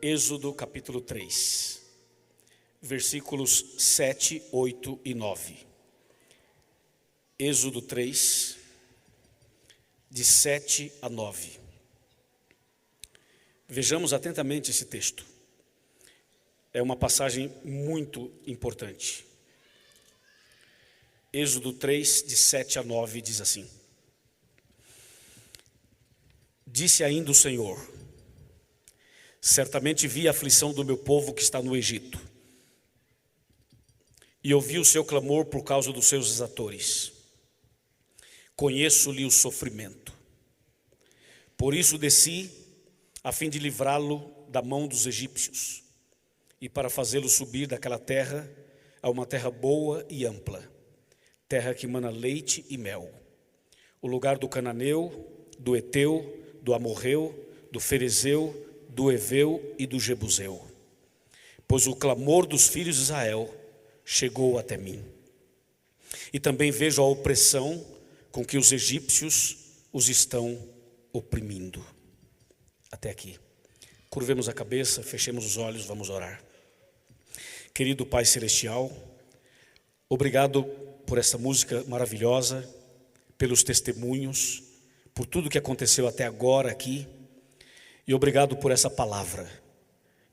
Êxodo capítulo 3, versículos 7, 8 e 9. Êxodo 3, de 7 a 9. Vejamos atentamente esse texto. É uma passagem muito importante. Êxodo 3, de 7 a 9, diz assim: Disse ainda o Senhor: certamente vi a aflição do meu povo que está no Egito, e ouvi o seu clamor por causa dos seus exatores. Conheço-lhe o sofrimento. Por isso desci, a fim de livrá-lo da mão dos egípcios, e para fazê-lo subir daquela terra a uma terra boa e ampla, terra que mana leite e mel, o lugar do cananeu, do eteu, do amorreu, do ferezeu, do heveu e do jebuseu. Pois o clamor dos filhos de Israel chegou até mim. E também vejo a opressão com que os egípcios os estão oprimindo. Até aqui. Curvemos a cabeça, fechemos os olhos, vamos orar. Querido Pai Celestial, obrigado por essa música maravilhosa, pelos testemunhos, por tudo que aconteceu até agora aqui, e obrigado por essa palavra,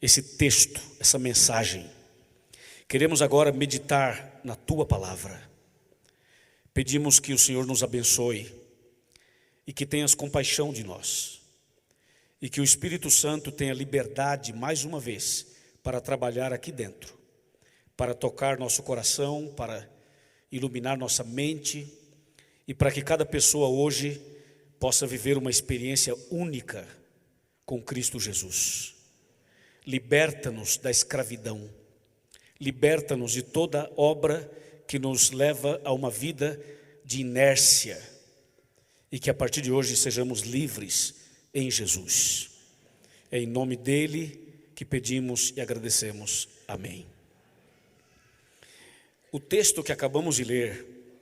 esse texto, essa mensagem. Queremos agora meditar na Tua palavra. Pedimos que o Senhor nos abençoe e que tenhas compaixão de nós, e que o Espírito Santo tenha liberdade mais uma vez para trabalhar aqui dentro, para tocar nosso coração, para iluminar nossa mente, e para que cada pessoa hoje possa viver uma experiência única com Cristo Jesus. Liberta-nos da escravidão, liberta-nos de toda obra que nos leva a uma vida de inércia, e que a partir de hoje sejamos livres em Jesus. É em nome dele que pedimos e agradecemos. Amém. O texto que acabamos de ler,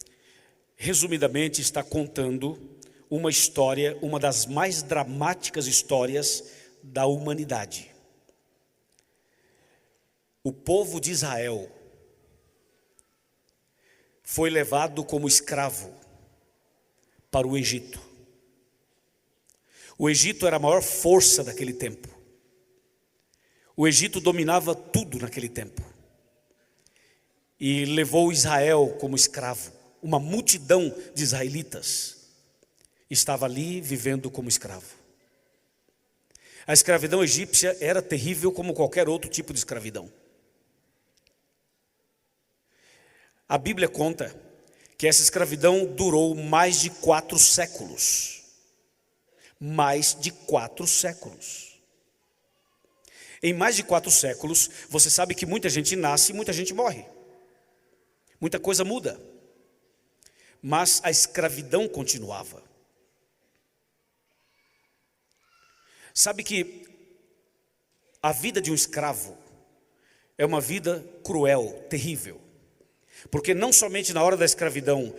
resumidamente, está contando uma história, uma das mais dramáticas histórias da humanidade. O povo de Israel foi levado como escravo para o Egito. O Egito era a maior força daquele tempo. O Egito dominava tudo naquele tempo. E levou Israel como escravo. Uma multidão de israelitas estava ali vivendo como escravo. A escravidão egípcia era terrível como qualquer outro tipo de escravidão. A Bíblia conta que essa escravidão durou mais de 4 séculos. Mais de 4 séculos. Em mais de 4 séculos, você sabe que muita gente nasce e muita gente morre. Muita coisa muda. Mas a escravidão continuava. Sabe que a vida de um escravo é uma vida cruel, terrível. Porque não somente na hora da escravidão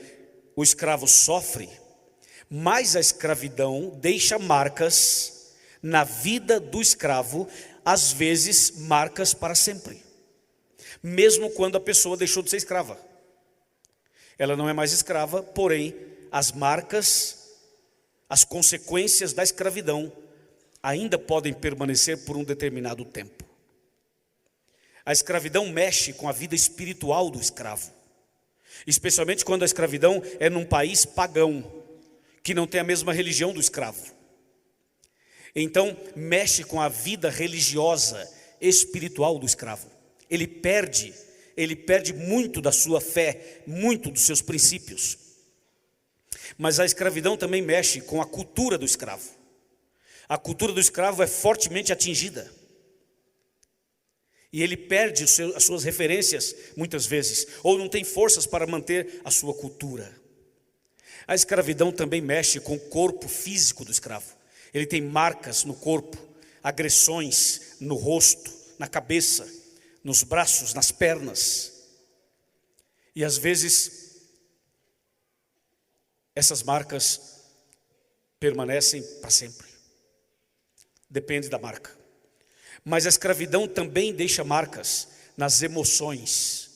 o escravo sofre, mas a escravidão deixa marcas na vida do escravo, às vezes marcas para sempre. Mesmo quando a pessoa deixou de ser escrava. Ela não é mais escrava, porém as marcas, as consequências da escravidão ainda podem permanecer por um determinado tempo. A escravidão mexe com a vida espiritual do escravo, especialmente quando a escravidão é num país pagão, que não tem a mesma religião do escravo. Então mexe com a vida religiosa, espiritual do escravo. Ele perde muito da sua fé, muito dos seus princípios. Mas a escravidão também mexe com a cultura do escravo. A cultura do escravo é fortemente atingida. E ele perde as suas referências muitas vezes, ou não tem forças para manter a sua cultura. A escravidão também mexe com o corpo físico do escravo. Ele tem marcas no corpo, agressões no rosto, na cabeça, nos braços, nas pernas. E às vezes essas marcas permanecem para sempre. Depende da marca. Mas a escravidão também deixa marcas nas emoções,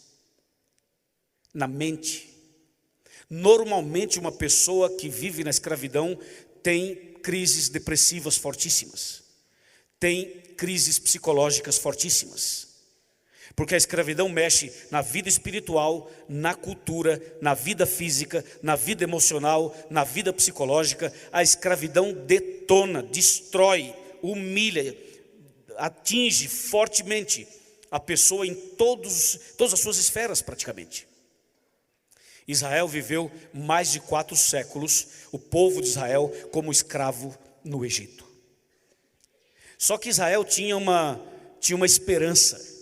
na mente. Normalmente uma pessoa que vive na escravidão tem crises depressivas fortíssimas, tem crises psicológicas fortíssimas, porque a escravidão mexe na vida espiritual, na cultura, na vida física, na vida emocional, na vida psicológica. A escravidão detona, destrói, humilha, atinge fortemente a pessoa em todas as suas esferas praticamente. Israel viveu mais de 4 séculos, o povo de Israel, como escravo no Egito. Só que Israel tinha uma esperança.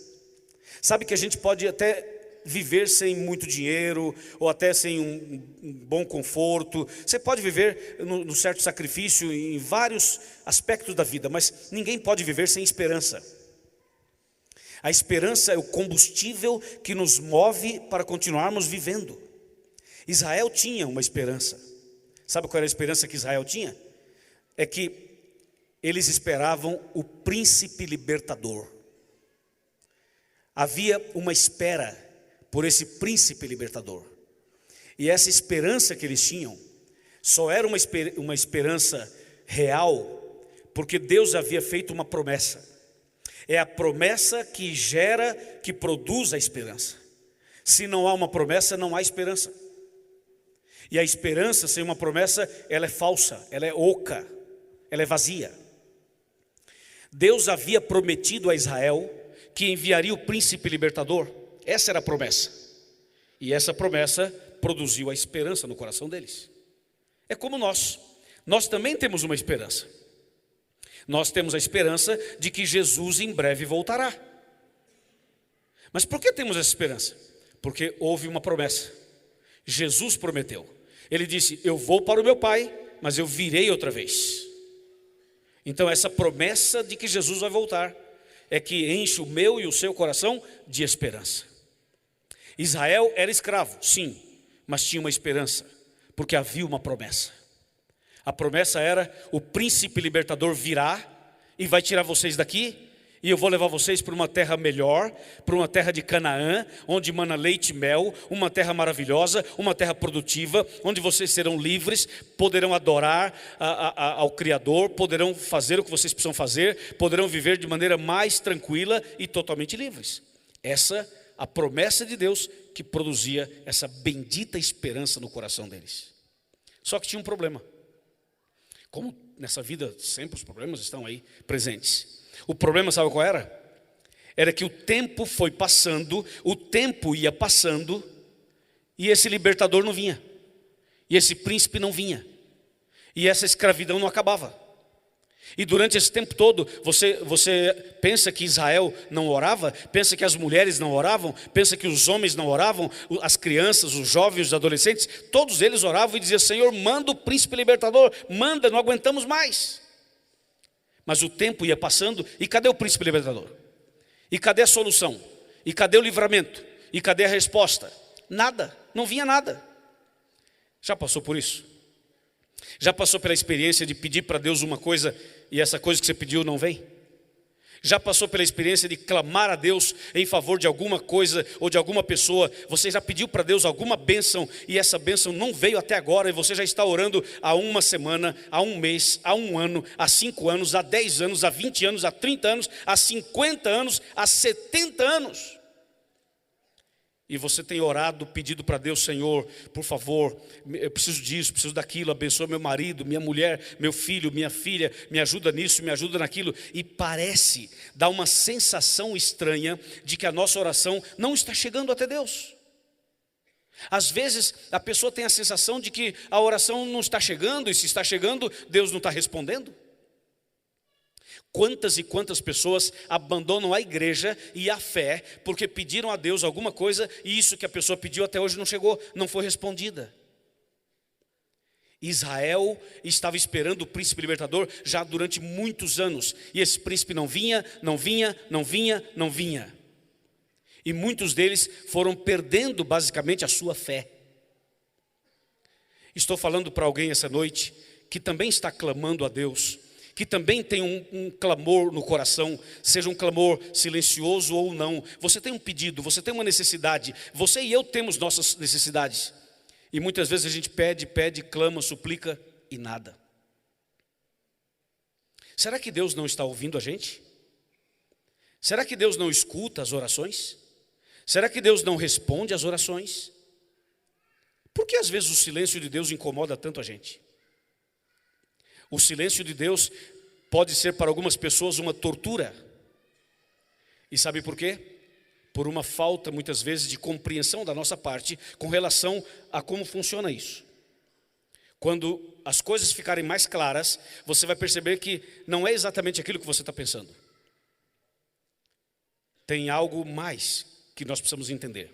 Sabe que a gente pode até viver sem muito dinheiro, ou até sem um bom conforto. Você pode viver no certo sacrifício em vários aspectos da vida, mas ninguém pode viver sem esperança. A esperança é o combustível que nos move para continuarmos vivendo. Israel tinha uma esperança. Sabe qual era a esperança que Israel tinha? É que eles esperavam o príncipe libertador. Havia uma espera por esse príncipe libertador. E essa esperança que eles tinham só era uma esperança real, porque Deus havia feito uma promessa. É a promessa que gera, que produz a esperança. Se não há uma promessa, não há esperança. E a esperança sem uma promessa, ela é falsa, ela é oca, ela é vazia. Deus havia prometido a Israel que enviaria o príncipe libertador. Essa era a promessa. E essa promessa produziu a esperança no coração deles. É como nós também temos uma esperança. Nós temos a esperança de que Jesus em breve voltará. Mas por que temos essa esperança? Porque houve uma promessa. Jesus prometeu. Ele disse: eu vou para o meu Pai, mas eu virei outra vez. Então essa promessa de que Jesus vai voltar é que enche o meu e o seu coração de esperança. Israel era escravo, sim, mas tinha uma esperança, porque havia uma promessa. A promessa era: o príncipe libertador virá e vai tirar vocês daqui, e eu vou levar vocês para uma terra melhor, para uma terra de Canaã, onde mana leite e mel, uma terra maravilhosa, uma terra produtiva, onde vocês serão livres, poderão adorar ao Criador, poderão fazer o que vocês precisam fazer, poderão viver de maneira mais tranquila e totalmente livres. Essa a promessa de Deus que produzia essa bendita esperança no coração deles. Só que tinha um problema. Como nessa vida sempre os problemas estão aí presentes. O problema, sabe qual era? Era que o tempo foi passando, o tempo ia passando, e esse libertador não vinha, e esse príncipe não vinha, e essa escravidão não acabava. E durante esse tempo todo, você pensa que Israel não orava? Pensa que as mulheres não oravam? Pensa que os homens não oravam? As crianças, os jovens, os adolescentes, todos eles oravam e diziam: Senhor, manda o príncipe libertador, manda, não aguentamos mais. Mas o tempo ia passando, e cadê o príncipe libertador? E cadê a solução? E cadê o livramento? E cadê a resposta? Nada, não vinha nada. Já passou por isso? Já passou pela experiência de pedir para Deus uma coisa e essa coisa que você pediu não vem? Já passou pela experiência de clamar a Deus em favor de alguma coisa ou de alguma pessoa? Você já pediu para Deus alguma bênção e essa bênção não veio até agora, e você já está orando há uma semana, há um mês, há um ano, há 5 anos, há 10 anos, há 20 anos, há 30 anos, há 50 anos, há 70 anos. E você tem orado, pedido para Deus: Senhor, por favor, eu preciso disso, preciso daquilo, abençoa meu marido, minha mulher, meu filho, minha filha, me ajuda nisso, me ajuda naquilo. E parece, dá uma sensação estranha de que a nossa oração não está chegando até Deus. Às vezes a pessoa tem a sensação de que a oração não está chegando, e se está chegando, Deus não está respondendo. Quantas e quantas pessoas abandonam a igreja e a fé porque pediram a Deus alguma coisa e isso que a pessoa pediu até hoje não chegou, não foi respondida. Israel estava esperando o príncipe libertador já durante muitos anos, e esse príncipe não vinha, não vinha, não vinha, não vinha. E muitos deles foram perdendo basicamente a sua fé. Estou falando para alguém essa noite que também está clamando a Deus, que também tem um clamor no coração, seja um clamor silencioso ou não. Você tem um pedido, você tem uma necessidade, você e eu temos nossas necessidades. E muitas vezes a gente pede, clama, suplica e nada. Será que Deus não está ouvindo a gente? Será que Deus não escuta as orações? Será que Deus não responde às orações? Por que às vezes o silêncio de Deus incomoda tanto a gente? O silêncio de Deus pode ser para algumas pessoas uma tortura. E sabe por quê? Por uma falta, muitas vezes, de compreensão da nossa parte com relação a como funciona isso. Quando as coisas ficarem mais claras, você vai perceber que não é exatamente aquilo que você está pensando. Tem algo mais que nós precisamos entender.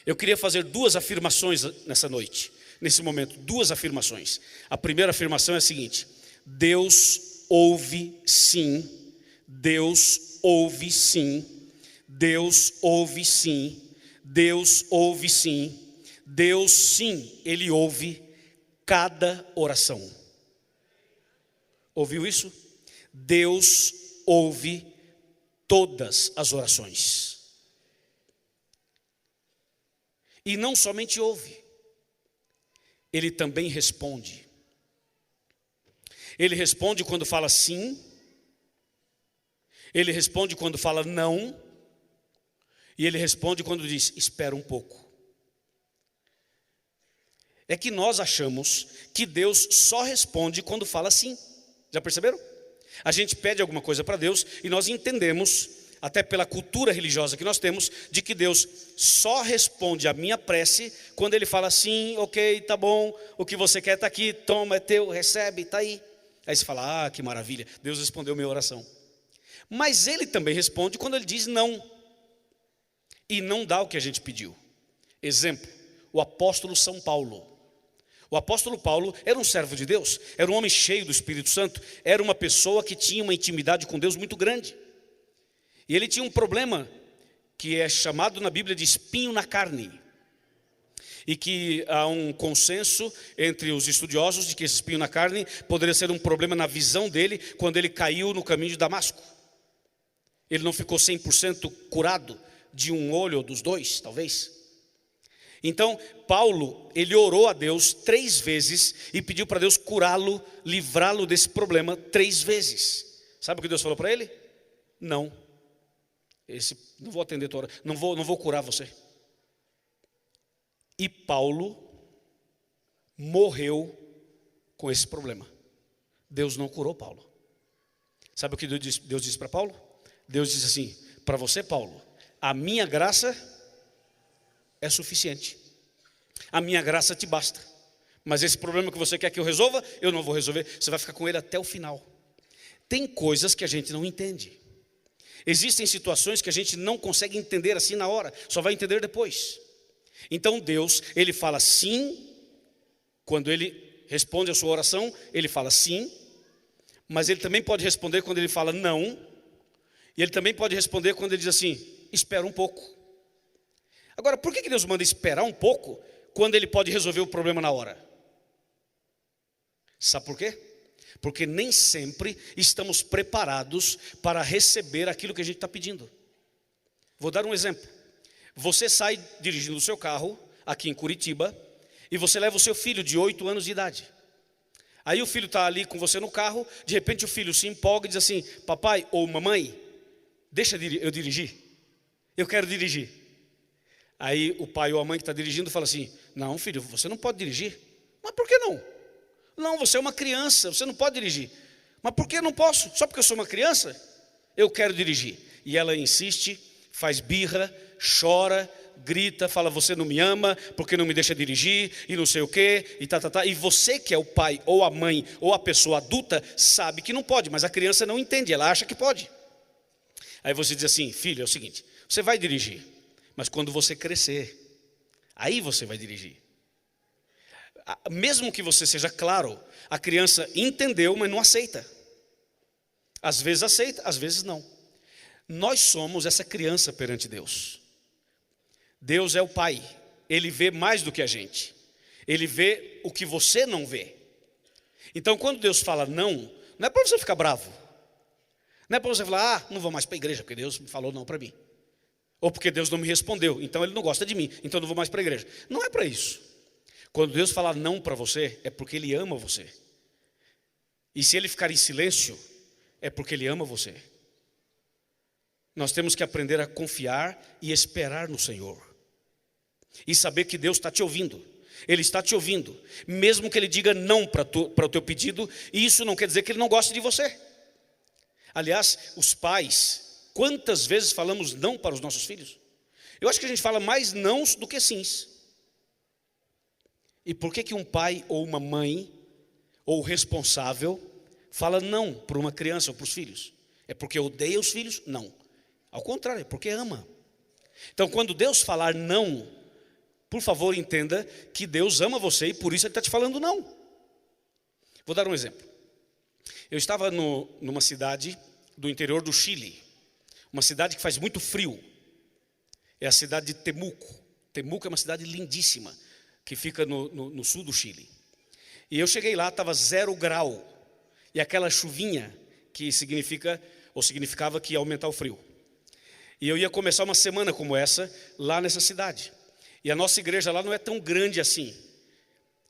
Eu queria fazer 2 afirmações nessa noite. Nesse momento, 2 afirmações. A primeira afirmação é a seguinte: Deus ouve sim, Deus ouve sim, Deus ouve sim, Deus ouve sim, Deus sim, Ele ouve cada oração. Ouviu isso? Deus ouve todas as orações. E não somente ouve, Ele também responde. Ele responde quando fala sim, Ele responde quando fala não, e Ele responde quando diz, espera um pouco. É que nós achamos que Deus só responde quando fala sim. Já perceberam? A gente pede alguma coisa para Deus e nós entendemos, até pela cultura religiosa que nós temos, de que Deus só responde a minha prece quando Ele fala sim, ok, tá bom, o que você quer está aqui, toma, é teu, recebe, está aí. Aí você fala, que maravilha, Deus respondeu minha oração. Mas Ele também responde quando Ele diz não, e não dá o que a gente pediu. Exemplo, o apóstolo São Paulo. O apóstolo Paulo era um servo de Deus, era um homem cheio do Espírito Santo, era uma pessoa que tinha uma intimidade com Deus muito grande. E ele tinha um problema que é chamado na Bíblia de espinho na carne. E que há um consenso entre os estudiosos de que esse espinho na carne poderia ser um problema na visão dele quando ele caiu no caminho de Damasco. Ele não ficou 100% curado de um olho ou dos dois, talvez. Então, Paulo, ele orou a Deus 3 vezes e pediu para Deus curá-lo, livrá-lo desse problema 3 vezes. Sabe o que Deus falou para ele? Não. Não vou atender tua oração, não vou curar você. E Paulo morreu com esse problema. Deus não curou Paulo. Sabe o que Deus disse para Paulo? Deus disse assim, para você, Paulo, a minha graça é suficiente. A minha graça te basta. Mas esse problema que você quer que eu resolva, eu não vou resolver. Você vai ficar com ele até o final. Tem coisas que a gente não entende. Existem situações que a gente não consegue entender assim na hora, só vai entender depois. Então Deus, Ele fala sim, quando Ele responde a sua oração, Ele fala sim, mas Ele também pode responder quando Ele fala não, e Ele também pode responder quando Ele diz assim, espera um pouco. Agora, por que Deus manda esperar um pouco, quando Ele pode resolver o problema na hora? Sabe por quê? Porque nem sempre estamos preparados para receber aquilo que a gente está pedindo. Vou dar um exemplo. Você sai dirigindo o seu carro, aqui em Curitiba, e você leva o seu filho de 8 anos de idade. Aí o filho está ali com você no carro, de repente o filho se empolga e diz assim, papai ou mamãe, deixa eu dirigir, eu quero dirigir. Aí o pai ou a mãe que está dirigindo fala assim, não filho, você não pode dirigir. Mas por que não? Não, você é uma criança, você não pode dirigir. Mas por que eu não posso? Só porque eu sou uma criança? Eu quero dirigir. E ela insiste, faz birra, chora, grita, fala, você não me ama, porque não me deixa dirigir, e não sei o quê, e tá. E você que é o pai, ou a mãe, ou a pessoa adulta, sabe que não pode, mas a criança não entende, ela acha que pode. Aí você diz assim, filho, é o seguinte, você vai dirigir, mas quando você crescer, aí você vai dirigir. Mesmo que você seja claro, a criança entendeu, mas não aceita. Às vezes aceita, às vezes não. Nós somos essa criança perante Deus. Deus é o Pai, Ele vê mais do que a gente. Ele vê o que você não vê. Então, quando Deus fala não, não é para você ficar bravo. Não é para você falar, não vou mais para a igreja, porque Deus me falou não para mim. Ou porque Deus não me respondeu, então Ele não gosta de mim, então eu não vou mais para a igreja. Não é para isso. Quando Deus falar não para você, é porque Ele ama você. E se Ele ficar em silêncio, é porque Ele ama você. Nós temos que aprender a confiar e esperar no Senhor. E saber que Deus está te ouvindo. Ele está te ouvindo. Mesmo que Ele diga não para o teu pedido, e isso não quer dizer que Ele não goste de você. Aliás, os pais, quantas vezes falamos não para os nossos filhos? Eu acho que a gente fala mais nãos do que sims. E por que um pai ou uma mãe, ou responsável, fala não para uma criança ou para os filhos? É porque odeia os filhos? Não. Ao contrário, é porque ama. Então, quando Deus falar não, por favor, entenda que Deus ama você e por isso Ele está te falando não. Vou dar um exemplo. Eu estava numa cidade do interior do Chile, uma cidade que faz muito frio. É a cidade de Temuco. Temuco é uma cidade lindíssima, que fica no sul do Chile. E eu cheguei lá, estava 0 grau, e aquela chuvinha que significava que ia aumentar o frio. E eu ia começar uma semana como essa, lá nessa cidade. E a nossa igreja lá não é tão grande assim.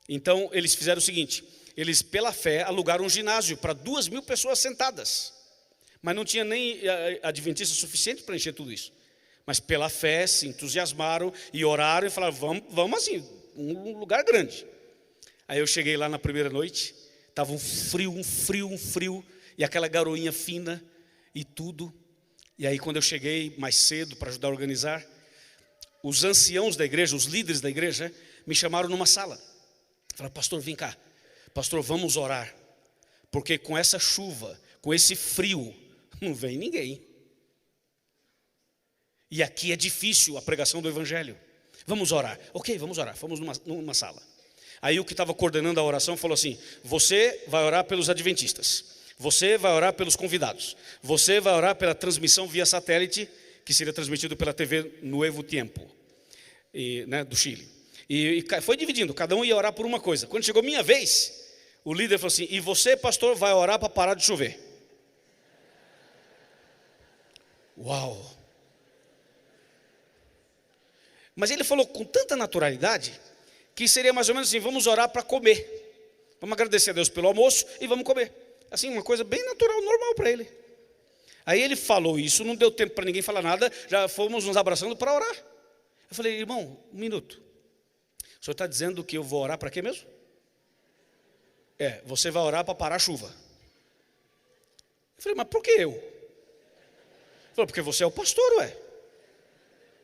Então, eles fizeram o seguinte, eles, pela fé, alugaram um ginásio para 2.000 pessoas sentadas. Mas não tinha nem adventista suficiente para encher tudo isso. Mas pela fé, se entusiasmaram e oraram e falaram, vamos assim, um lugar grande. Aí eu cheguei lá na primeira noite, estava um frio, e aquela garoinha fina e tudo. E aí quando eu cheguei mais cedo para ajudar a organizar, os anciãos da igreja, os líderes da igreja, me chamaram numa sala. Falaram, pastor, vem cá. Pastor, vamos orar. Porque com essa chuva, com esse frio, não vem ninguém. E aqui é difícil a pregação do evangelho. Vamos orar. Ok, vamos orar. Fomos numa sala. Aí o que estava coordenando a oração falou assim, você vai orar pelos adventistas. Você vai orar pelos convidados. Você vai orar pela transmissão via satélite, que seria transmitido pela TV Nuevo Tiempo, do Chile. E foi dividindo, cada um ia orar por uma coisa. Quando chegou minha vez, o líder falou assim, e você, pastor, vai orar para parar de chover. Uau! Mas ele falou com tanta naturalidade, que seria mais ou menos assim, vamos orar para comer. Vamos agradecer a Deus pelo almoço e vamos comer. Assim, uma coisa bem natural, normal para ele. Aí ele falou isso, não deu tempo para ninguém falar nada, já fomos nos abraçando para orar. Eu falei, irmão, um minuto. O senhor está dizendo que eu vou orar para quê mesmo? Você vai orar para parar a chuva. Eu falei, mas por que eu? Ele falou, porque você é o pastor, ué.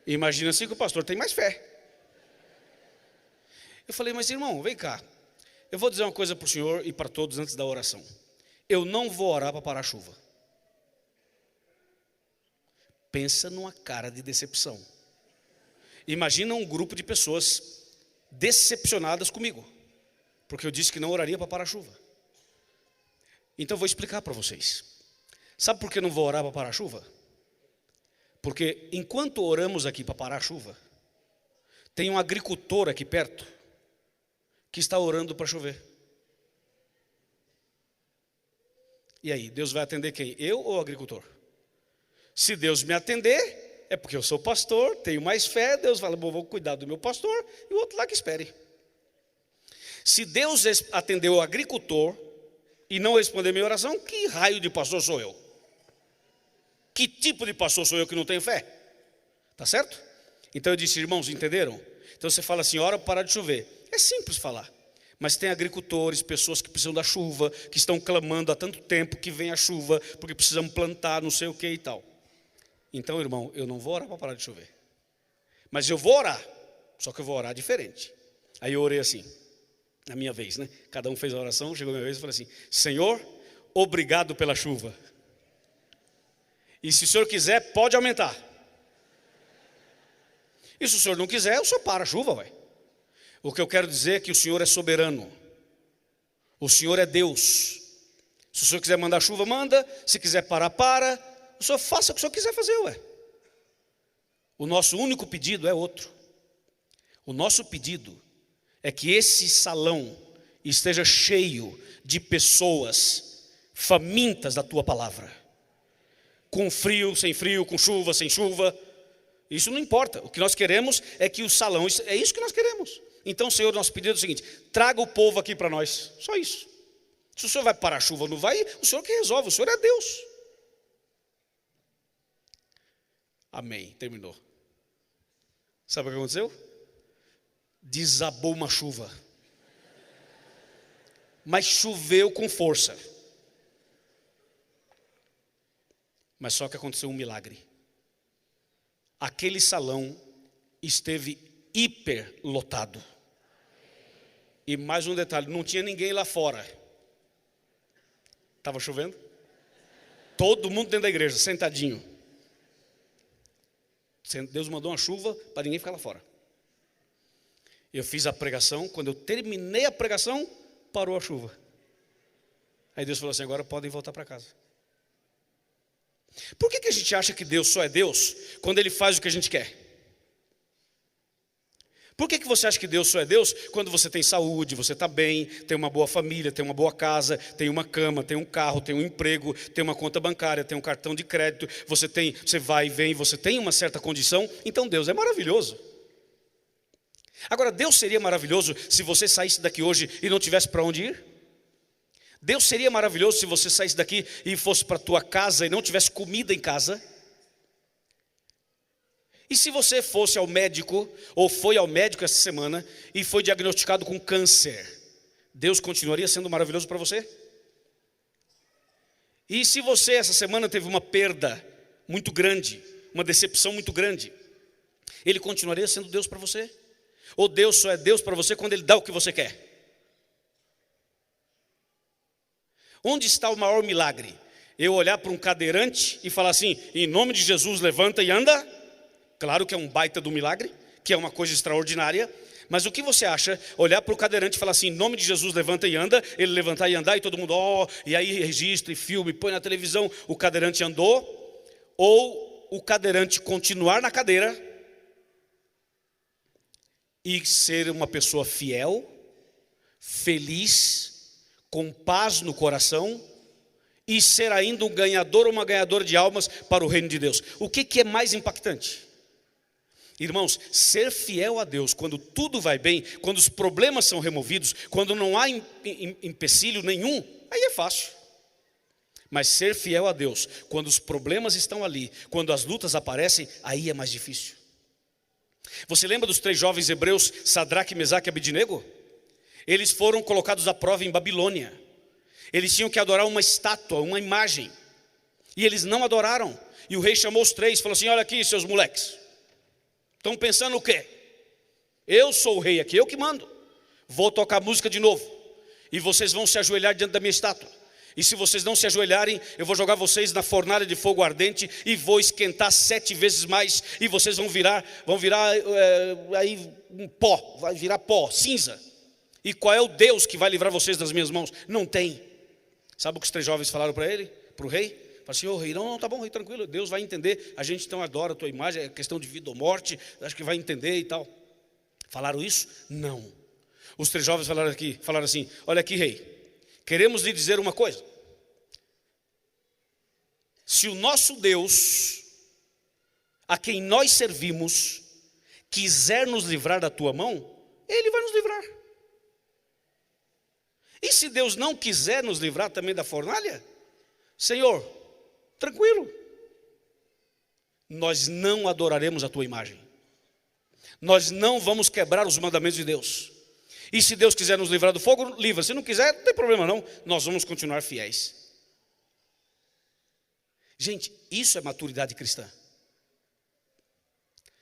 Imagina assim que o pastor tem mais fé. Eu falei, mas irmão, vem cá. Eu vou dizer uma coisa para o senhor e para todos antes da oração. Eu não vou orar para parar a chuva. Pensa numa cara de decepção. Imagina um grupo de pessoas decepcionadas comigo, porque eu disse que não oraria para parar a chuva. Então eu vou explicar para vocês. Sabe por que não vou orar para parar a chuva? Porque enquanto oramos aqui para parar a chuva, tem um agricultor aqui perto que está orando para chover. E aí, Deus vai atender quem? Eu ou o agricultor? Se Deus me atender, é porque eu sou pastor, tenho mais fé, Deus fala, bom, vou cuidar do meu pastor, e o outro lá que espere. Se Deus atendeu o agricultor e não responder minha oração, que raio de pastor sou eu? Que tipo de pastor sou eu que não tenho fé? Tá certo? Então eu disse, irmãos, entenderam? Então você fala assim, ora para parar de chover. É simples falar. Mas tem agricultores, pessoas que precisam da chuva, que estão clamando há tanto tempo que vem a chuva, porque precisam plantar, não sei o que e tal. Então, irmão, eu não vou orar para parar de chover. Mas eu vou orar, só que eu vou orar diferente. Aí eu orei assim, na minha vez, né? Cada um fez a oração, chegou a minha vez e falei assim, Senhor, obrigado pela chuva. E se o senhor quiser, pode aumentar. E se o senhor não quiser, o senhor para a chuva, vai. O que eu quero dizer é que o Senhor é soberano. O Senhor é Deus. Se o Senhor quiser mandar chuva, manda. Se quiser parar, para. O Senhor faça o que o Senhor quiser fazer, ué. O nosso único pedido é outro. O nosso pedido é que esse salão esteja cheio de pessoas famintas da tua palavra. Com frio, com chuva, sem chuva. Isso não importa. O que nós queremos é que o salão, é isso que nós queremos. Então, Senhor, nosso pedido é o seguinte: traga o povo aqui para nós. Só isso. Se o Senhor vai parar a chuva ou não vai, o Senhor que resolve. O Senhor é Deus. Amém. Terminou. Sabe o que aconteceu? Desabou uma chuva. Mas choveu com força. Mas só que aconteceu um milagre. Aquele salão esteve hiper lotado. E mais um detalhe, não tinha ninguém lá fora. Estava chovendo? Todo mundo dentro da igreja, sentadinho. Deus mandou uma chuva para ninguém ficar lá fora. Eu fiz a pregação, quando eu terminei a pregação, parou a chuva. Aí Deus falou assim: agora podem voltar para casa. Por que a gente acha que Deus só é Deus quando Ele faz o que a gente quer? Por que você acha que Deus só é Deus quando você tem saúde, você está bem, tem uma boa família, tem uma boa casa, tem uma cama, tem um carro, tem um emprego, tem uma conta bancária, tem um cartão de crédito, você vai e vem, você tem uma certa condição? Então Deus é maravilhoso. Agora, Deus seria maravilhoso se você saísse daqui hoje e não tivesse para onde ir? Deus seria maravilhoso se você saísse daqui e fosse para a tua casa e não tivesse comida em casa? E se você fosse ao médico, ou foi ao médico essa semana, e foi diagnosticado com câncer, Deus continuaria sendo maravilhoso para você? E se você essa semana teve uma perda muito grande, uma decepção muito grande, Ele continuaria sendo Deus para você? Ou Deus só é Deus para você quando Ele dá o que você quer? Onde está o maior milagre? Eu olhar para um cadeirante e falar assim: em nome de Jesus, levanta e anda? Claro que é um baita do milagre, que é uma coisa extraordinária. Mas o que você acha? Olhar para o cadeirante e falar assim: em nome de Jesus, levanta e anda. Ele levantar e andar e todo mundo, e aí registra e filme, põe na televisão, o cadeirante andou. Ou o cadeirante continuar na cadeira e ser uma pessoa fiel, feliz, com paz no coração, e ser ainda um ganhador ou uma ganhadora de almas para o reino de Deus. O que é mais impactante? Irmãos, ser fiel a Deus quando tudo vai bem, quando os problemas são removidos, quando não há empecilho nenhum, aí é fácil. Mas ser fiel a Deus quando os problemas estão ali, quando as lutas aparecem, aí é mais difícil. Você lembra dos 3 jovens hebreus, Sadraque, Mesaque e Abednego? Eles foram colocados à prova em Babilônia. Eles tinham que adorar uma estátua, uma imagem. E eles não adoraram. E o rei chamou os 3 e falou assim: olha aqui, seus moleques, estão pensando o quê? Eu sou o rei aqui, eu que mando. Vou tocar música de novo, e vocês vão se ajoelhar diante da minha estátua. E se vocês não se ajoelharem, eu vou jogar vocês na fornalha de fogo ardente e vou esquentar 7 vezes mais, e vocês vão virar aí um pó, vai virar pó, cinza. E qual é o Deus que vai livrar vocês das minhas mãos? Não tem. Sabe o que os 3 jovens falaram para ele, para o rei? Falaram assim: ô rei, não, tá bom, rei, tranquilo, Deus vai entender. A gente então adora a tua imagem, é questão de vida ou morte, acho que vai entender e tal. Falaram isso? Não. Os 3 jovens falaram assim: olha aqui, rei, queremos lhe dizer uma coisa. Se o nosso Deus, a quem nós servimos, quiser nos livrar da tua mão, Ele vai nos livrar. E se Deus não quiser nos livrar também da fornalha, Senhor, tranquilo, nós não adoraremos a tua imagem. Nós não vamos quebrar os mandamentos de Deus. E se Deus quiser nos livrar do fogo, livra. Se não quiser, não tem problema não, nós vamos continuar fiéis. Gente, isso é maturidade cristã.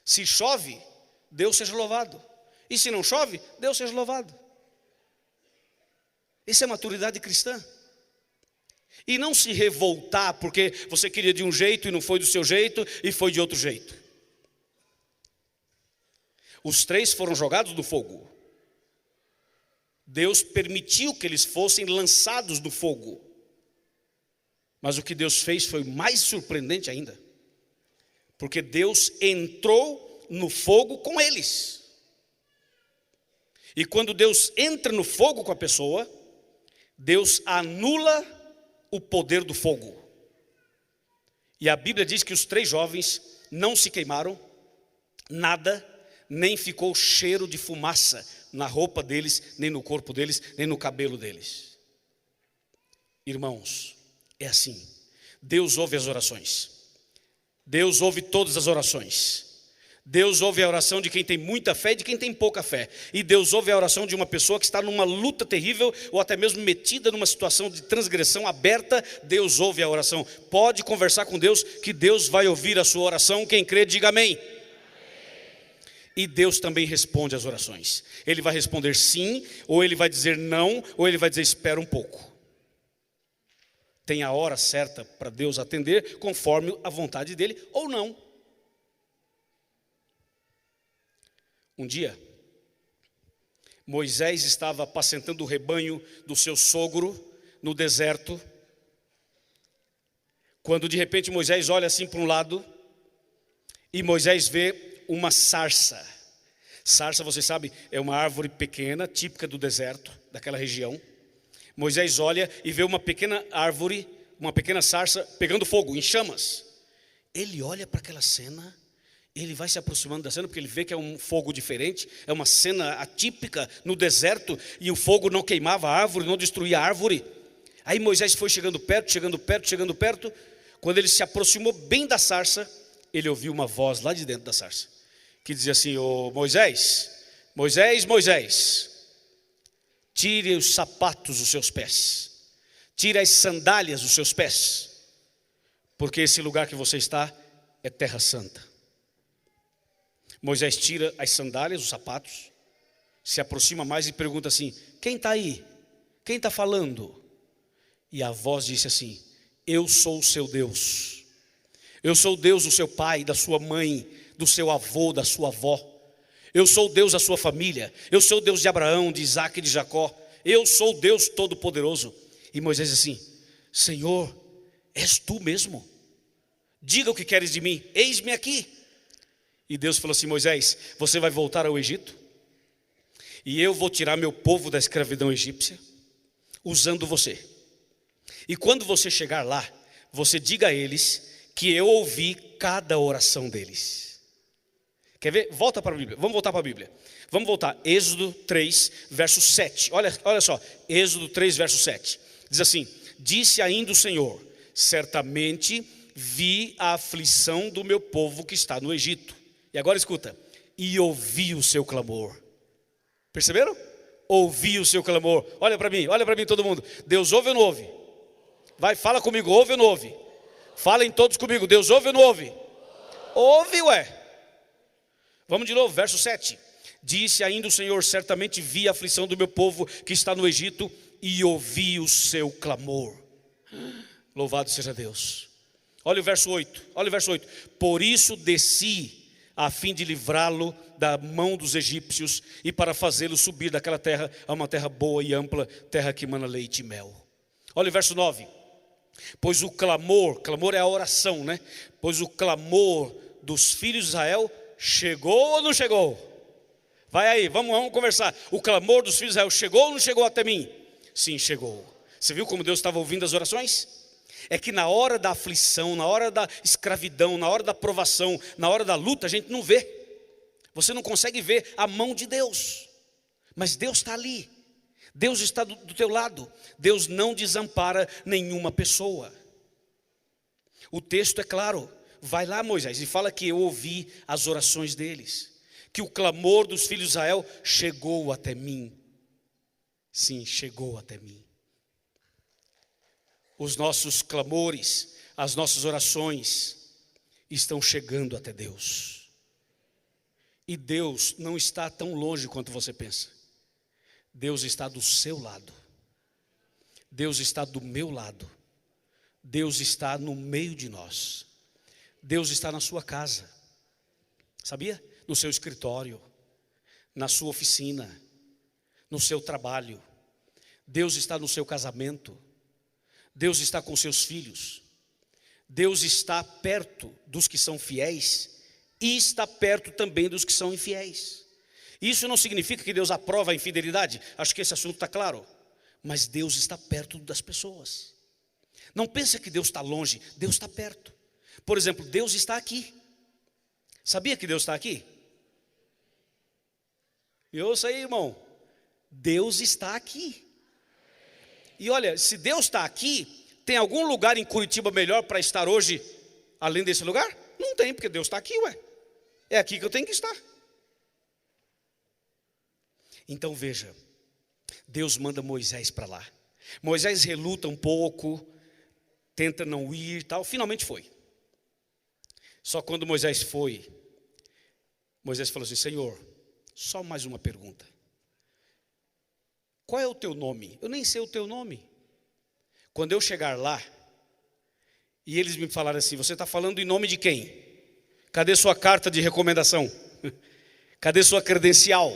Se chove, Deus seja louvado. E se não chove, Deus seja louvado. Isso é maturidade cristã. E não se revoltar porque você queria de um jeito e não foi do seu jeito e foi de outro jeito. Os 3 foram jogados no fogo. Deus permitiu que eles fossem lançados no fogo. Mas o que Deus fez foi mais surpreendente ainda. Porque Deus entrou no fogo com eles. E quando Deus entra no fogo com a pessoa, Deus anula o poder do fogo. E a Bíblia diz que os 3 jovens não se queimaram, nada, nem ficou cheiro de fumaça na roupa deles, nem no corpo deles, nem no cabelo deles. Irmãos, é assim. Deus ouve as orações. Deus ouve todas as orações. Deus ouve a oração de quem tem muita fé e de quem tem pouca fé. E Deus ouve a oração de uma pessoa que está numa luta terrível, ou até mesmo metida numa situação de transgressão aberta. Deus ouve a oração. Pode conversar com Deus, que Deus vai ouvir a sua oração. Quem crê, diga amém. E Deus também responde às orações. Ele vai responder sim, ou ele vai dizer não, ou ele vai dizer espera um pouco. Tem a hora certa para Deus atender, conforme a vontade dele, ou não. Um dia, Moisés estava apacentando o rebanho do seu sogro no deserto, quando de repente Moisés olha assim para um lado, e Moisés vê uma sarça. Sarça, você sabe, é uma árvore pequena, típica do deserto, daquela região. Moisés olha e vê uma pequena árvore, uma pequena sarça pegando fogo, em chamas. Ele olha para aquela cena. Ele vai se aproximando da cena, porque ele vê que é um fogo diferente, é uma cena atípica no deserto, e o fogo não queimava a árvore, não destruía a árvore. Aí Moisés foi chegando perto. Quando ele se aproximou bem da sarça, ele ouviu uma voz lá de dentro da sarça, que dizia assim: ô Moisés, tire os sapatos dos seus pés, tire as sandálias dos seus pés, porque esse lugar que você está é terra santa. Moisés tira as sandálias, os sapatos, se aproxima mais e pergunta assim: quem está aí? Quem está falando? E a voz disse assim: eu sou o seu Deus. Eu sou o Deus do seu pai, da sua mãe, do seu avô, da sua avó. Eu sou o Deus da sua família. Eu sou o Deus de Abraão, de Isaac e de Jacó. Eu sou o Deus Todo-Poderoso. E Moisés disse assim: Senhor, és tu mesmo? Diga o que queres de mim, eis-me aqui. E Deus falou assim: Moisés, você vai voltar ao Egito, e eu vou tirar meu povo da escravidão egípcia, usando você. E quando você chegar lá, você diga a eles que eu ouvi cada oração deles. Quer ver? Volta para a Bíblia, vamos voltar para a Bíblia. Vamos voltar, Êxodo 3, verso 7. Olha só, Êxodo 3, verso 7. Diz assim: disse ainda o Senhor, certamente vi a aflição do meu povo que está no Egito. E agora escuta: e ouvi o seu clamor. Perceberam? Ouvi o seu clamor. Olha para mim todo mundo. Deus ouve ou não ouve? Vai, fala comigo, ouve ou não ouve? Falem todos comigo, Deus ouve ou não ouve? Ouve, ué. Vamos de novo, verso 7. Disse ainda o Senhor, certamente vi a aflição do meu povo que está no Egito, e ouvi o seu clamor. Louvado seja Deus. Olha o verso 8. Por isso desci, a fim de livrá-lo da mão dos egípcios, e para fazê-lo subir daquela terra a uma terra boa e ampla, terra que mana leite e mel. Olha o verso 9. Pois o clamor é a oração, né? Pois o clamor dos filhos de Israel chegou ou não chegou? Vai aí, vamos conversar. O clamor dos filhos de Israel chegou ou não chegou até mim? Sim, chegou. Você viu como Deus estava ouvindo as orações? É que na hora da aflição, na hora da escravidão, na hora da provação, na hora da luta, a gente não vê. Você não consegue ver a mão de Deus. Mas Deus está ali. Deus está do teu lado. Deus não desampara nenhuma pessoa. O texto é claro. Vai lá, Moisés, e fala que eu ouvi as orações deles, que o clamor dos filhos de Israel chegou até mim. Sim, chegou até mim. Os nossos clamores, as nossas orações estão chegando até Deus. E Deus não está tão longe quanto você pensa. Deus está do seu lado. Deus está do meu lado. Deus está no meio de nós. Deus está na sua casa. Sabia? No seu escritório, na sua oficina, no seu trabalho. Deus está no seu casamento. Deus está com seus filhos. Deus está perto dos que são fiéis e está perto também dos que são infiéis. Isso não significa que Deus aprova a infidelidade. Acho que esse assunto está claro. Mas Deus está perto das pessoas. Não pense que Deus está longe, Deus está perto. Por exemplo, Deus está aqui. Sabia que Deus está aqui? E ouça aí, irmão. Deus está aqui. E olha, se Deus está aqui, tem algum lugar em Curitiba melhor para estar hoje, além desse lugar? Não tem, porque Deus está aqui, ué. É aqui que eu tenho que estar. Então veja, Deus manda Moisés para lá. Moisés reluta um pouco, tenta não ir e tal, finalmente foi. Só quando Moisés foi, Moisés falou assim: Senhor, só mais uma pergunta. Qual é o teu nome? Eu nem sei o teu nome. Quando eu chegar lá, e eles me falaram assim: você está falando em nome de quem? Cadê sua carta de recomendação? Cadê sua credencial?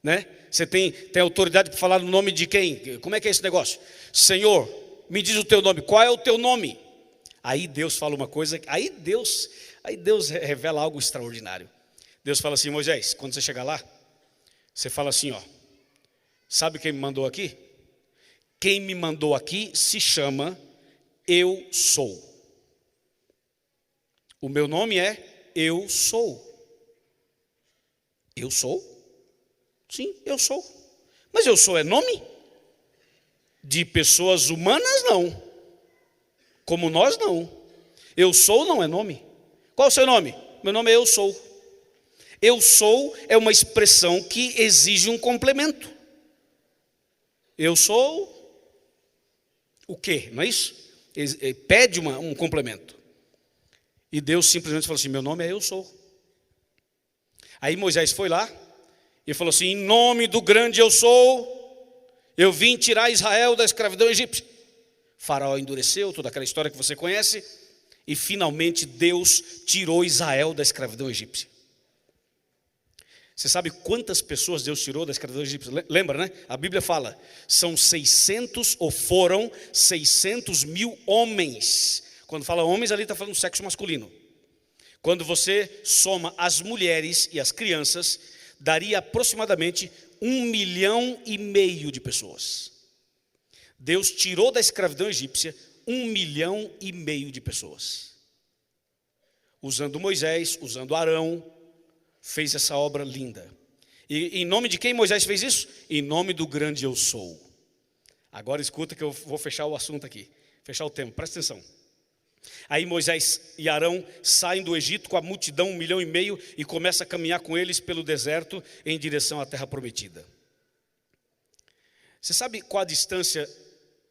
Né? Você tem autoridade para falar no nome de quem? Como é que é esse negócio? Senhor, me diz o teu nome. Qual é o teu nome? Aí Deus fala uma coisa, aí Deus revela algo extraordinário. Deus fala assim: Moisés, quando você chegar lá, você fala assim, ó: sabe quem me mandou aqui? Quem me mandou aqui se chama Eu Sou. O meu nome é Eu Sou. Eu sou? Sim, eu sou. Mas eu sou é nome? De pessoas humanas não. Como nós não. Eu sou não é nome. Qual é o seu nome? Meu nome é Eu Sou. Eu sou é uma expressão que exige um complemento. Eu sou o quê? Não é isso? Pede um complemento. E Deus simplesmente falou assim: meu nome é Eu Sou. Aí Moisés foi lá e falou assim: em nome do grande Eu Sou, eu vim tirar Israel da escravidão egípcia. Faraó endureceu, toda aquela história que você conhece, e finalmente Deus tirou Israel da escravidão egípcia. Você sabe quantas pessoas Deus tirou da escravidão egípcia? Lembra, né? A Bíblia fala, foram 600 mil homens. Quando fala homens, ali está falando do sexo masculino. Quando você soma as mulheres e as crianças, daria aproximadamente 1,5 milhão de pessoas. Deus tirou da escravidão egípcia 1,5 milhão de pessoas. Usando Moisés, usando Arão, fez essa obra linda. E em nome de quem Moisés fez isso? Em nome do grande Eu Sou. Agora escuta que eu vou fechar o assunto aqui, fechar o tema, presta atenção. Aí Moisés e Arão saem do Egito com a multidão, 1,5 milhão, e começa a caminhar com eles pelo deserto em direção à terra prometida. Você sabe qual a distância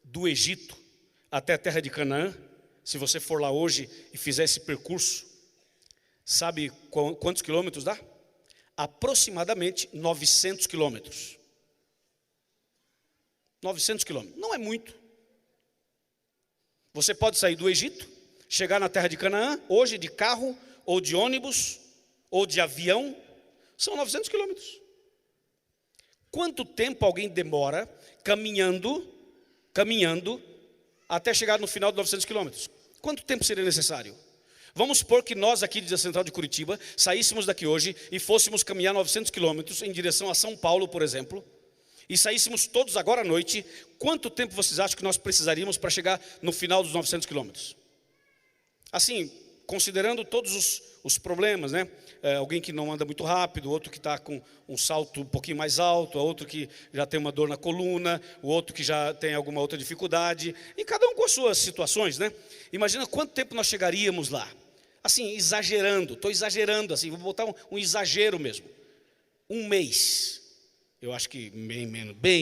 do Egito até a terra de Canaã? Se você for lá hoje e fizer esse percurso, sabe quantos quilômetros dá? Aproximadamente 900 quilômetros. 900 quilômetros, não é muito. Você pode sair do Egito, chegar na terra de Canaã, hoje de carro, ou de ônibus, ou de avião, são 900 quilômetros. Quanto tempo alguém demora caminhando, até chegar no final de 900 quilômetros? Quanto tempo seria necessário? Vamos supor que nós aqui da Central de Curitiba, saíssemos daqui hoje e fôssemos caminhar 900 quilômetros em direção a São Paulo, por exemplo, e saíssemos todos agora à noite. Quanto tempo vocês acham que nós precisaríamos para chegar no final dos 900 quilômetros? Assim, considerando todos os problemas, né? Alguém que não anda muito rápido, outro que está com um salto um pouquinho mais alto, outro que já tem uma dor na coluna, o outro que já tem alguma outra dificuldade, e cada um com as suas situações, né? Imagina quanto tempo nós chegaríamos lá. Assim, exagerando, estou exagerando, assim, vou botar um exagero mesmo. 1 mês. Eu acho que bem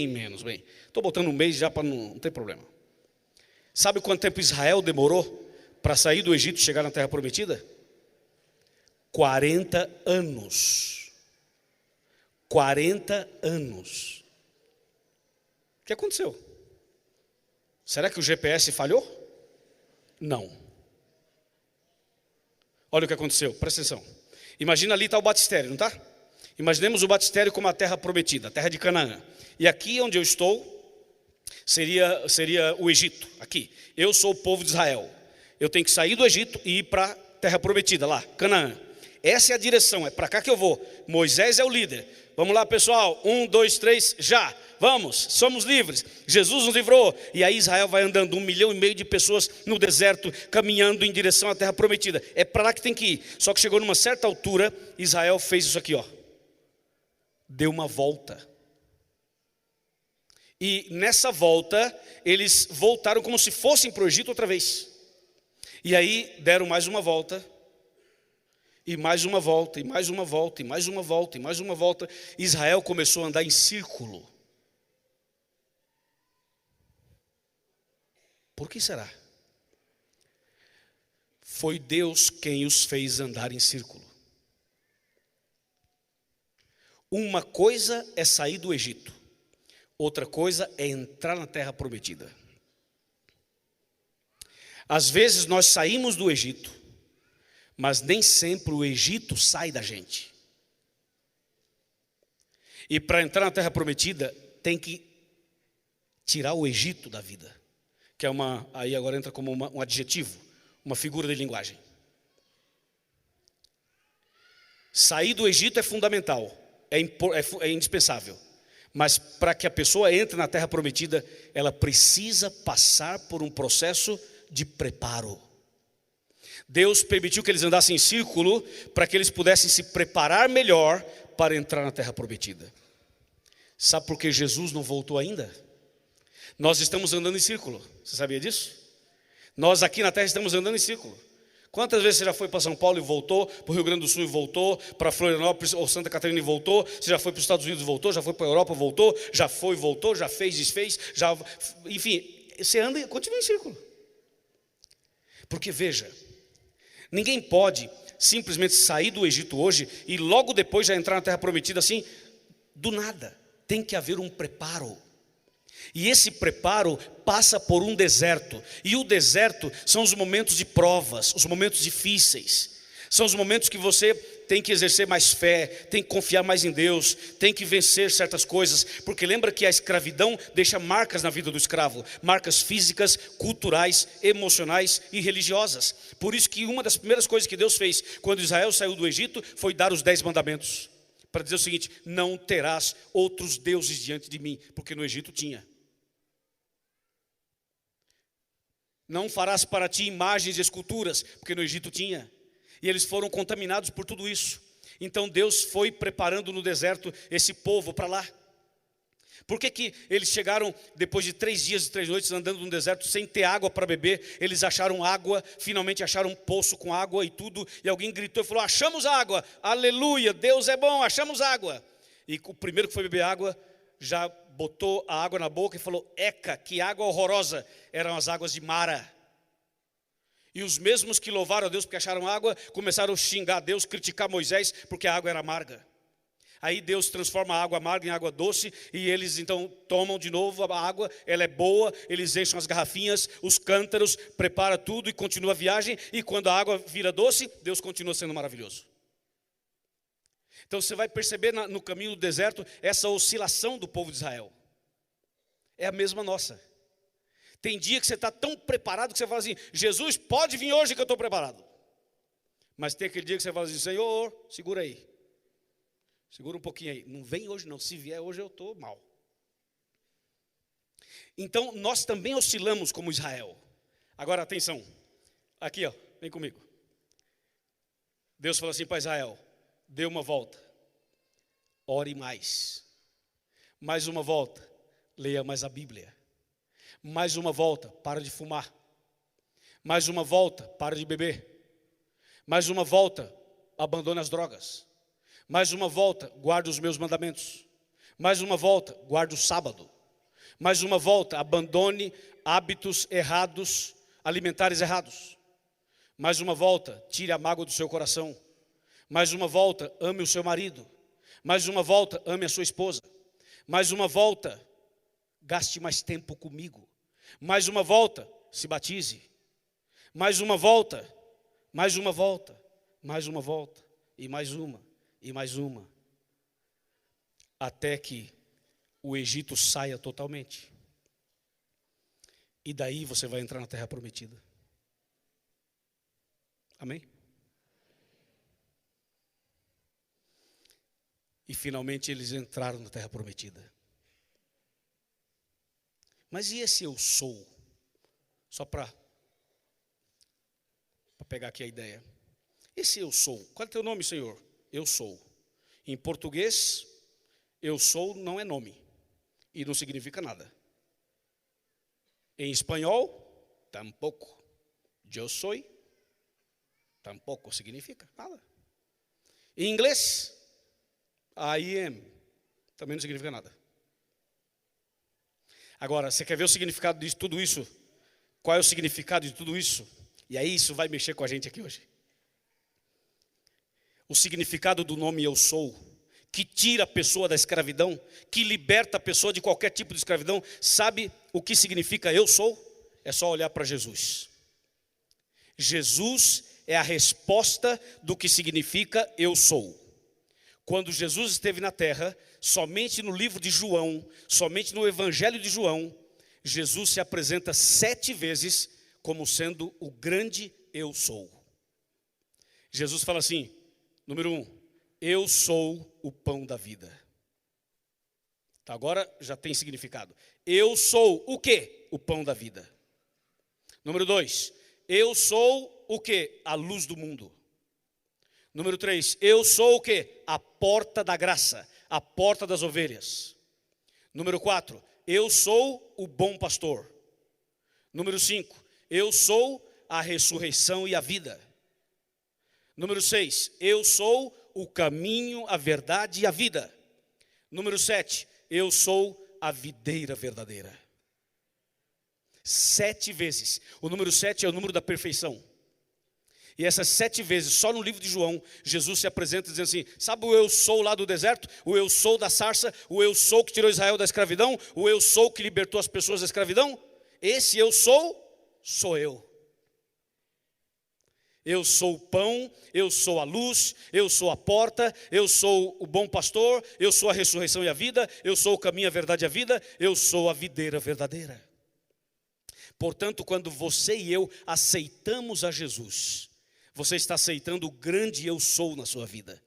menos. Estou botando 1 mês já para não ter problema. Sabe quanto tempo Israel demorou para sair do Egito e chegar na terra prometida? 40 anos. 40 anos. O que aconteceu? Será que o GPS falhou? Não. Olha o que aconteceu, presta atenção. Imagina ali está o batistério, não está? Imaginemos o batistério como a terra prometida, a terra de Canaã. E aqui onde eu estou, seria o Egito, aqui. Eu sou o povo de Israel. Eu tenho que sair do Egito e ir para a terra prometida, lá, Canaã. essa é a direção, é para cá que eu vou. Moisés é o líder. Vamos lá, pessoal, 1, 2, 3, já. Vamos, somos livres. Jesus nos livrou. E aí Israel vai andando, 1,5 milhão de pessoas no deserto, caminhando em direção à terra prometida. É para lá que tem que ir. Só que chegou numa certa altura, Israel fez isso aqui, ó. Deu uma volta. E nessa volta, eles voltaram como se fossem para o Egito outra vez. E aí deram mais uma volta. E mais uma volta, e mais uma volta, e mais uma volta, e mais uma volta. Israel começou a andar em círculo. Por que será? Foi Deus quem os fez andar em círculo. Uma coisa é sair do Egito, outra coisa é entrar na terra prometida. Às vezes nós saímos do Egito, mas nem sempre o Egito sai da gente. E para entrar na terra prometida, tem que tirar o Egito da vida. Que é aí agora entra como um adjetivo, uma figura de linguagem. Sair do Egito é fundamental, é indispensável. Mas para que a pessoa entre na terra prometida, ela precisa passar por um processo de preparo. Deus permitiu que eles andassem em círculo para que eles pudessem se preparar melhor para entrar na terra prometida. Sabe por que Jesus não voltou ainda? Nós estamos andando em círculo. Você sabia disso? Nós aqui na terra estamos andando em círculo. Quantas vezes você já foi para São Paulo e voltou, para o Rio Grande do Sul e voltou, para Florianópolis ou Santa Catarina e voltou, você já foi para os Estados Unidos e voltou, já foi para a Europa e voltou, já foi e voltou, já fez, desfez, enfim, você anda e continua em círculo. Porque veja, ninguém pode simplesmente sair do Egito hoje e logo depois já entrar na terra prometida assim, do nada. Tem que haver um preparo. E esse preparo passa por um deserto. E o deserto são os momentos de provas, os momentos difíceis. São os momentos que você tem que exercer mais fé, tem que confiar mais em Deus, tem que vencer certas coisas. Porque lembra que a escravidão deixa marcas na vida do escravo. Marcas físicas, culturais, emocionais e religiosas. Por isso que uma das primeiras coisas que Deus fez quando Israel saiu do Egito foi dar os 10 mandamentos. Para dizer o seguinte: não terás outros deuses diante de mim. Porque no Egito tinha. Não farás para ti imagens e esculturas, porque no Egito tinha. E eles foram contaminados por tudo isso. Então Deus foi preparando no deserto esse povo para lá. Por que eles chegaram depois de 3 dias e 3 noites andando no deserto sem ter água para beber? Eles acharam água, finalmente acharam um poço com água e tudo. E alguém gritou e falou: achamos água, aleluia, Deus é bom, achamos água. E o primeiro que foi beber água já botou a água na boca e falou: eca, que água horrorosa. Eram as águas de Mara. E os mesmos que louvaram a Deus porque acharam água, começaram a xingar a Deus, criticar Moisés, porque a água era amarga. Aí Deus transforma a água amarga em água doce, e eles então tomam de novo a água, ela é boa, eles enchem as garrafinhas, os cântaros, prepara tudo e continua a viagem, e quando a água vira doce, Deus continua sendo maravilhoso. Então você vai perceber no caminho do deserto essa oscilação do povo de Israel. É a mesma nossa. Tem dia que você está tão preparado que você fala assim: Jesus, pode vir hoje que eu estou preparado. Mas tem aquele dia que você fala assim: Senhor, segura aí. Segura um pouquinho aí. Não vem hoje não, se vier hoje eu estou mal. Então nós também oscilamos como Israel. Agora atenção, aqui ó, vem comigo. Deus falou assim para Israel: dê uma volta, ore mais. Mais uma volta, leia mais a Bíblia. Mais uma volta, para de fumar. Mais uma volta, para de beber. Mais uma volta, abandone as drogas. Mais uma volta, guarde os meus mandamentos. Mais uma volta, guarde o sábado. Mais uma volta, abandone hábitos errados, alimentares errados. Mais uma volta, tire a mágoa do seu coração. Mais uma volta, ame o seu marido. Mais uma volta, ame a sua esposa. Mais uma volta, gaste mais tempo comigo. Mais uma volta, se batize. Mais uma volta, mais uma volta, mais uma volta, e mais uma, e mais uma. Até que o Egito saia totalmente. E daí você vai entrar na terra prometida. Amém? E finalmente eles entraram na terra prometida. Mas e esse eu sou? Só para pegar aqui a ideia. Esse eu sou, qual é o teu nome, Senhor? Eu sou. Em português, eu sou não é nome e não significa nada. Em espanhol, tampouco. Eu sou, tampouco significa nada. Em inglês, I am, também não significa nada. Agora, você quer ver o significado de tudo isso? Qual é o significado de tudo isso? E aí isso vai mexer com a gente aqui hoje. O significado do nome eu sou, que tira a pessoa da escravidão, que liberta a pessoa de qualquer tipo de escravidão. Sabe o que significa eu sou? É só olhar para Jesus. Jesus é a resposta do que significa eu sou. Quando Jesus esteve na terra, somente no livro de João, somente no Evangelho de João, Jesus se apresenta 7 vezes como sendo o grande eu sou. Jesus fala assim, número 1, eu sou o pão da vida. Tá, agora já tem significado. Eu sou o quê? O pão da vida. Número 2, eu sou o quê? A luz do mundo. Número 3, eu sou o quê? A porta da graça, a porta das ovelhas. Número 4, eu sou o bom pastor. Número 5, eu sou a ressurreição e a vida. Número 6, eu sou o caminho, a verdade e a vida. Número 7, eu sou a videira verdadeira. 7 vezes. O número 7 é o número da perfeição. E essas 7 vezes, só no livro de João, Jesus se apresenta dizendo assim, sabe o eu sou lá do deserto? O eu sou da sarça? O eu sou que tirou Israel da escravidão? O eu sou que libertou as pessoas da escravidão? Esse eu sou eu. Eu sou o pão, eu sou a luz, eu sou a porta, eu sou o bom pastor, eu sou a ressurreição e a vida, eu sou o caminho, a verdade e a vida, eu sou a videira verdadeira. Portanto, quando você e eu aceitamos a Jesus, você está aceitando o grande eu sou na sua vida.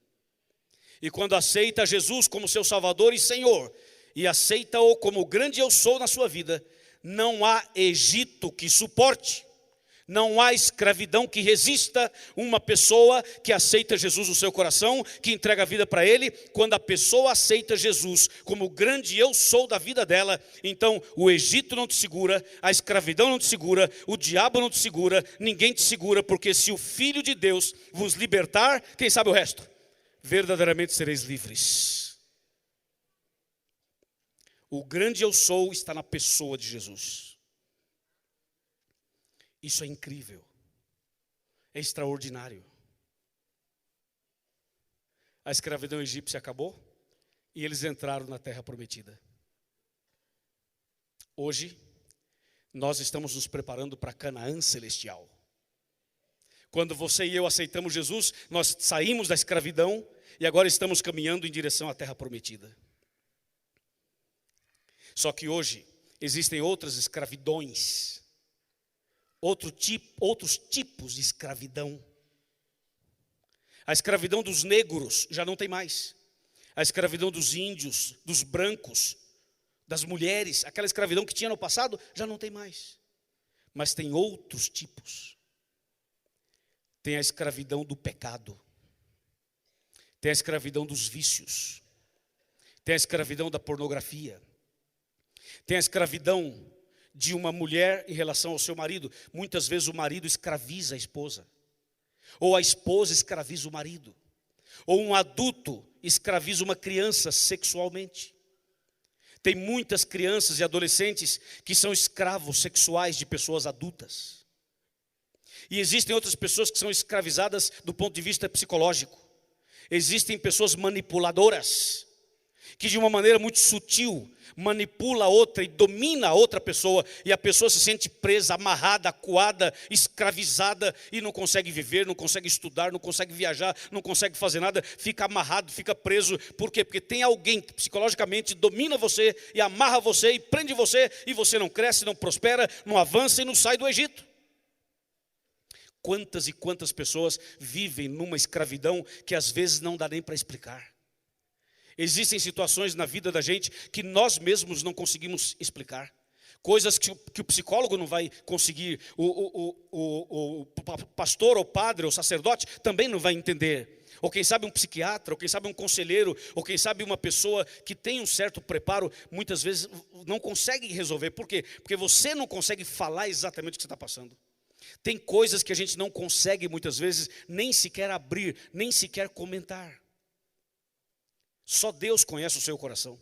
E quando aceita Jesus como seu Salvador e Senhor, e aceita-o como o grande eu sou na sua vida, não há Egito que suporte, não há escravidão que resista uma pessoa que aceita Jesus no seu coração, que entrega a vida para Ele. Quando a pessoa aceita Jesus como o grande eu sou da vida dela, então o Egito não te segura, a escravidão não te segura, o diabo não te segura, ninguém te segura, porque se o Filho de Deus vos libertar, quem sabe o resto? Verdadeiramente sereis livres. O grande eu sou está na pessoa de Jesus. Isso é incrível, é extraordinário. A escravidão egípcia acabou e eles entraram na terra prometida. Hoje, nós estamos nos preparando para Canaã celestial. Quando você e eu aceitamos Jesus, nós saímos da escravidão e agora estamos caminhando em direção à terra prometida. Só que hoje existem outras escravidões. Outros tipos de escravidão. A escravidão dos negros já não tem mais. A escravidão dos índios, dos brancos, das mulheres, aquela escravidão que tinha no passado, já não tem mais. Mas tem outros tipos. Tem a escravidão do pecado. Tem a escravidão dos vícios. Tem a escravidão da pornografia. Tem a escravidão de uma mulher em relação ao seu marido. Muitas vezes o marido escraviza a esposa. Ou a esposa escraviza o marido. Ou um adulto escraviza uma criança sexualmente. Tem muitas crianças e adolescentes que são escravos sexuais de pessoas adultas. E existem outras pessoas que são escravizadas do ponto de vista psicológico. Existem pessoas manipuladoras, que de uma maneira muito sutil manipula a outra e domina a outra pessoa, e a pessoa se sente presa, amarrada, acuada, escravizada, e não consegue viver, não consegue estudar, não consegue viajar, não consegue fazer nada, fica amarrado, fica preso. Por quê? Porque tem alguém que psicologicamente domina você e amarra você e prende você, e você não cresce, não prospera, não avança e não sai do Egito. Quantas e quantas pessoas vivem numa escravidão que às vezes não dá nem para explicar. Existem situações na vida da gente que nós mesmos não conseguimos explicar. Coisas que o psicólogo não vai conseguir, o pastor, ou padre, ou sacerdote também não vai entender. Ou quem sabe um psiquiatra, ou quem sabe um conselheiro, ou quem sabe uma pessoa que tem um certo preparo, muitas vezes não consegue resolver. Por quê? Porque você não consegue falar exatamente o que você está passando. Tem coisas que a gente não consegue muitas vezes nem sequer abrir, nem sequer comentar. Só Deus conhece o seu coração.